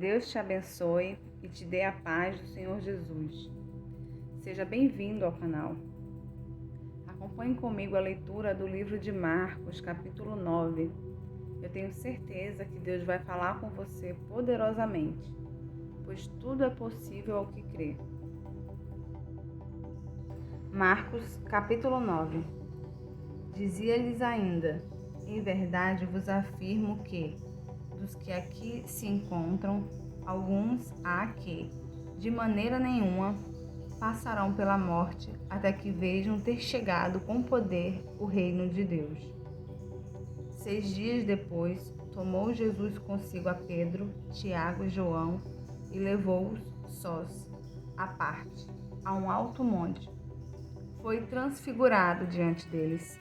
Deus te abençoe e te dê a paz do Senhor Jesus. Seja bem-vindo ao canal. Acompanhe comigo a leitura do livro de Marcos, capítulo 9. Eu tenho certeza que Deus vai falar com você poderosamente, pois tudo é possível ao que crê. Marcos, capítulo 9. Dizia-lhes ainda: em verdade vos afirmo que, dos que aqui se encontram, alguns há que, de maneira nenhuma, passarão pela morte até que vejam ter chegado com poder o reino de Deus. 6 dias depois, tomou Jesus consigo a Pedro, Tiago e João e levou-os sós, à parte, a um alto monte. Foi transfigurado diante deles.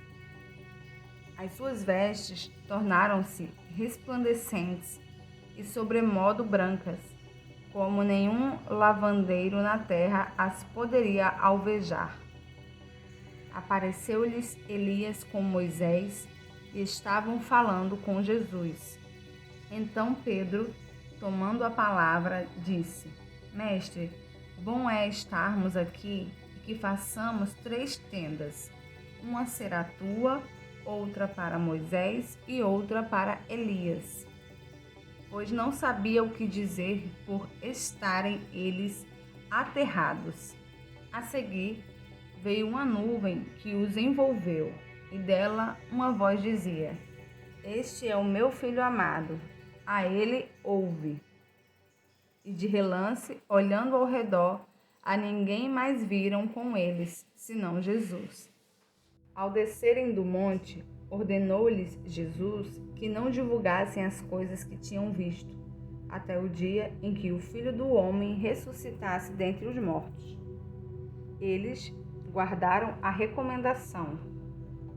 As suas vestes tornaram-se resplandecentes e sobremodo brancas, como nenhum lavandeiro na terra as poderia alvejar. Apareceu-lhes Elias com Moisés e estavam falando com Jesus. Então Pedro, tomando a palavra, disse: Mestre, bom é estarmos aqui e que façamos 3 tendas. Uma será tua, outra para Moisés e outra para Elias. Pois não sabia o que dizer por estarem eles aterrados. A seguir, veio uma nuvem que os envolveu, e dela uma voz dizia: Este é o meu filho amado, a ele ouve. E de relance, olhando ao redor, a ninguém mais viram com eles, senão Jesus. Ao descerem do monte, ordenou-lhes Jesus que não divulgassem as coisas que tinham visto, até o dia em que o Filho do Homem ressuscitasse dentre os mortos. Eles guardaram a recomendação,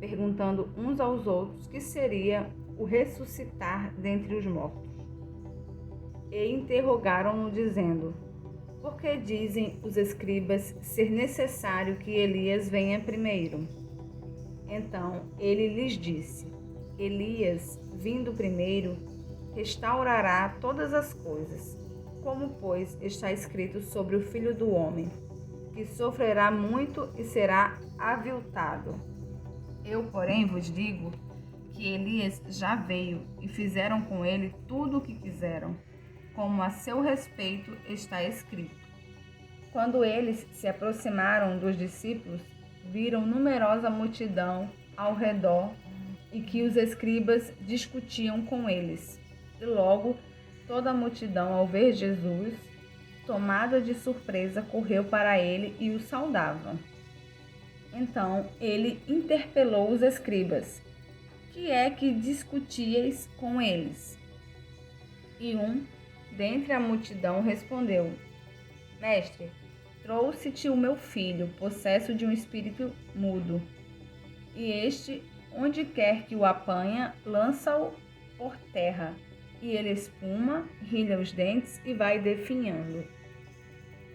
perguntando uns aos outros que seria o ressuscitar dentre os mortos. E interrogaram-no, dizendo: Por que dizem os escribas ser necessário que Elias venha primeiro? Então ele lhes disse: Elias, vindo primeiro, restaurará todas as coisas. Como, pois, está escrito sobre o Filho do Homem, que sofrerá muito e será aviltado. Eu, porém, vos digo que Elias já veio e fizeram com ele tudo o que quiseram, como a seu respeito está escrito. Quando eles se aproximaram dos discípulos, viram numerosa multidão ao redor e que os escribas discutiam com eles. E logo toda a multidão, ao ver Jesus, tomada de surpresa, correu para ele e o saudava. Então ele interpelou os escribas: Que é que discutíeis com eles? E um dentre a multidão respondeu: Mestre, trouxe-te o meu filho, possesso de um espírito mudo. E este, onde quer que o apanha, lança-o por terra, e ele espuma, rilha os dentes e vai definhando.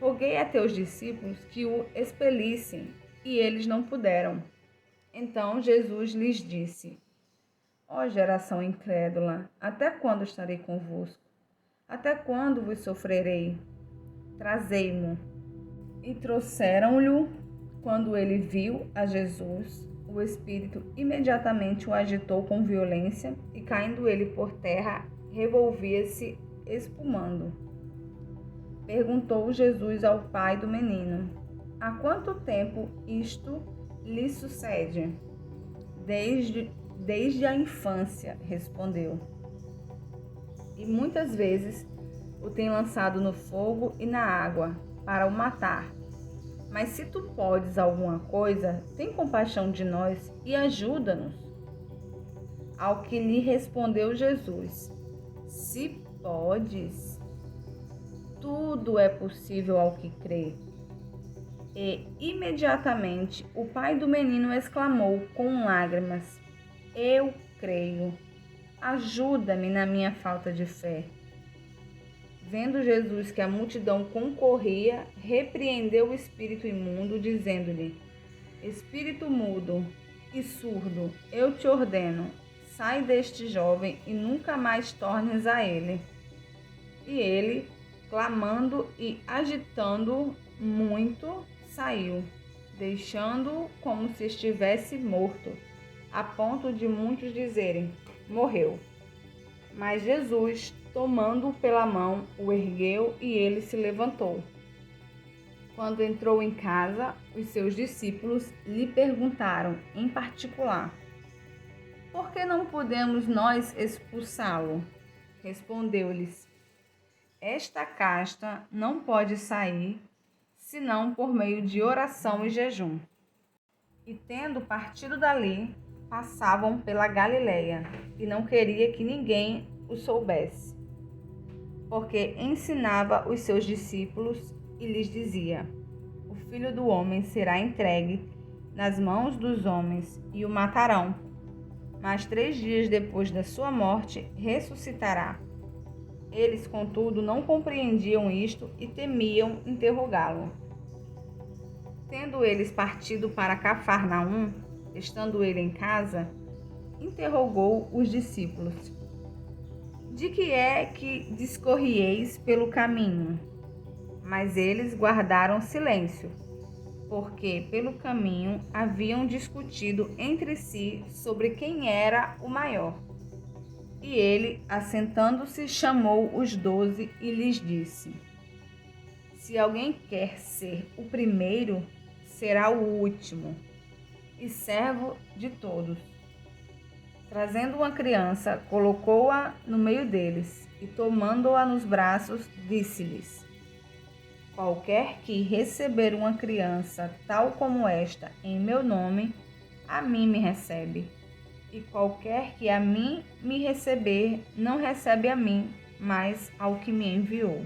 Roguei a teus discípulos que o expelissem, e eles não puderam. Então Jesus lhes disse: Ó geração incrédula, até quando estarei convosco? Até quando vos sofrerei? Trazei-mo. E trouxeram-lhe. Quando ele viu a Jesus, o espírito imediatamente o agitou com violência e, caindo ele por terra, revolvia-se espumando. Perguntou Jesus ao pai do menino: Há quanto tempo isto lhe sucede? Desde a infância, respondeu. E muitas vezes o tem lançado no fogo e na água, para o matar. Mas se tu podes alguma coisa, tem compaixão de nós e ajuda-nos. Ao que lhe respondeu Jesus: Se podes, tudo é possível ao que crê. E imediatamente o pai do menino exclamou com lágrimas: Eu creio, ajuda-me na minha falta de fé. Vendo Jesus que a multidão concorria, repreendeu o espírito imundo, dizendo-lhe: Espírito mudo e surdo, eu te ordeno, sai deste jovem e nunca mais tornes a ele. E ele, clamando e agitando muito, saiu, deixando-o como se estivesse morto, a ponto de muitos dizerem: morreu. Mas Jesus, tomando-o pela mão, o ergueu e ele se levantou. Quando entrou em casa, os seus discípulos lhe perguntaram em particular: por que não podemos nós expulsá-lo? Respondeu-lhes: esta casta não pode sair, senão por meio de oração e jejum. E tendo partido dali, passavam pela Galileia, e não queria que ninguém o soubesse, porque ensinava os seus discípulos e lhes dizia: o Filho do Homem será entregue nas mãos dos homens e o matarão, mas 3 dias depois da sua morte ressuscitará. Eles, contudo, não compreendiam isto e temiam interrogá-lo. Tendo eles partido para Cafarnaum, estando ele em casa, interrogou os discípulos: de que é que discorrieis pelo caminho? Mas eles guardaram silêncio, porque pelo caminho haviam discutido entre si sobre quem era o maior. E ele, assentando-se, chamou os 12 e lhes disse: se alguém quer ser o primeiro, será o último e servo de todos. Trazendo uma criança, colocou-a no meio deles e, tomando-a nos braços, disse-lhes: qualquer que receber uma criança tal como esta em meu nome, a mim me recebe. E qualquer que a mim me receber, não recebe a mim, mas ao que me enviou.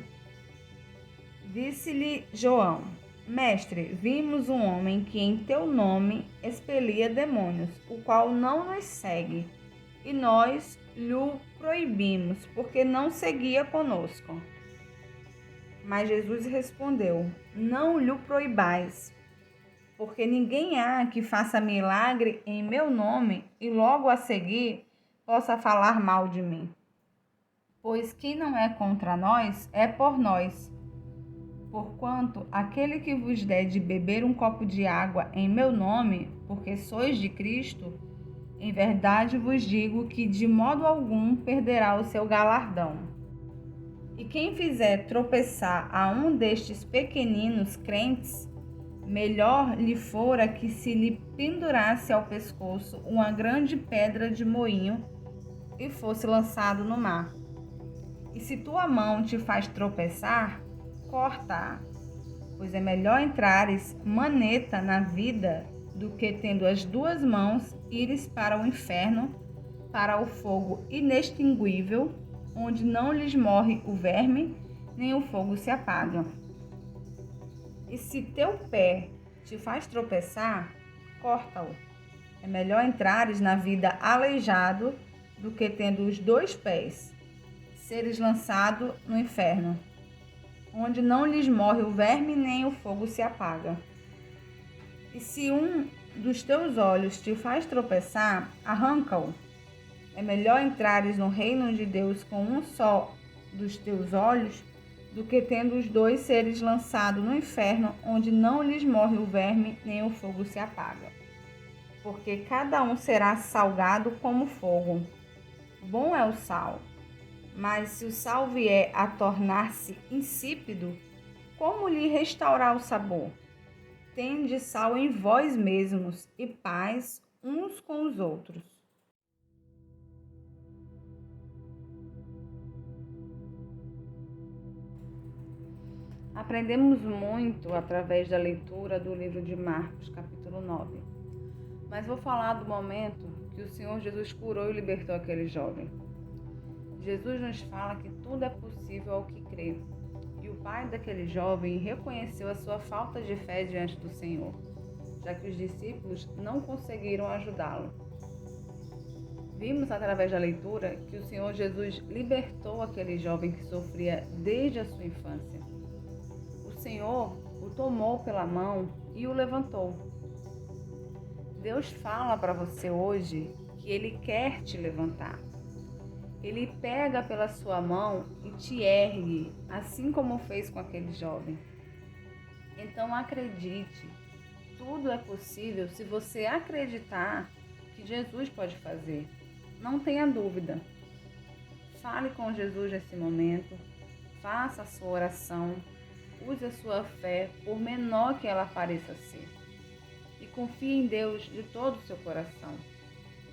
Disse-lhe João: mestre, vimos um homem que em teu nome expelia demônios, o qual não nos segue, e nós lhe proibimos, porque não seguia conosco. Mas Jesus respondeu: não lhe proibais, porque ninguém há que faça milagre em meu nome e logo a seguir possa falar mal de mim. Pois quem não é contra nós é por nós. Porquanto aquele que vos der de beber um copo de água em meu nome, porque sois de Cristo, em verdade vos digo que de modo algum perderá o seu galardão. E quem fizer tropeçar a um destes pequeninos crentes, melhor lhe fora que se lhe pendurasse ao pescoço uma grande pedra de moinho e fosse lançado no mar. E se tua mão te faz tropeçar, corta-a, pois é melhor entrares maneta na vida do que, tendo as 2 mãos, ires para o inferno, para o fogo inextinguível, onde não lhes morre o verme, nem o fogo se apaga. E se teu pé te faz tropeçar, corta-o. É melhor entrares na vida aleijado do que, tendo os 2 pés, seres lançado no inferno, onde não lhes morre o verme nem o fogo se apaga. E se um dos teus olhos te faz tropeçar, arranca-o. É melhor entrares no reino de Deus com um só dos teus olhos, do que tendo os 2 seres lançados no inferno, onde não lhes morre o verme nem o fogo se apaga. Porque cada um será salgado como fogo. Bom é o sal, mas se o sal vier a tornar-se insípido, como lhe restaurar o sabor? Tende sal em vós mesmos e paz uns com os outros. Aprendemos muito através da leitura do livro de Marcos, capítulo 9. Mas vou falar do momento que o Senhor Jesus curou e libertou aquele jovem. Jesus nos fala que tudo é possível ao que crê. E o pai daquele jovem reconheceu a sua falta de fé diante do Senhor, já que os discípulos não conseguiram ajudá-lo. Vimos através da leitura que o Senhor Jesus libertou aquele jovem que sofria desde a sua infância. O Senhor o tomou pela mão e o levantou. Deus fala para você hoje que Ele quer te levantar. Ele pega pela sua mão e te ergue, assim como fez com aquele jovem. Então acredite, tudo é possível se você acreditar que Jesus pode fazer. Não tenha dúvida. Fale com Jesus nesse momento, faça a sua oração, use a sua fé, por menor que ela pareça ser. E confie em Deus de todo o seu coração.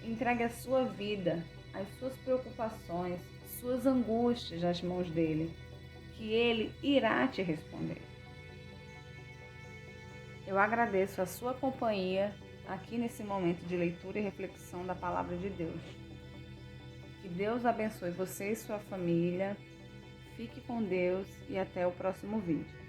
Entregue a sua vida, as suas preocupações, suas angústias nas mãos dele, que ele irá te responder. Eu agradeço a sua companhia aqui nesse momento de leitura e reflexão da Palavra de Deus. Que Deus abençoe você e sua família. Fique com Deus e até o próximo vídeo.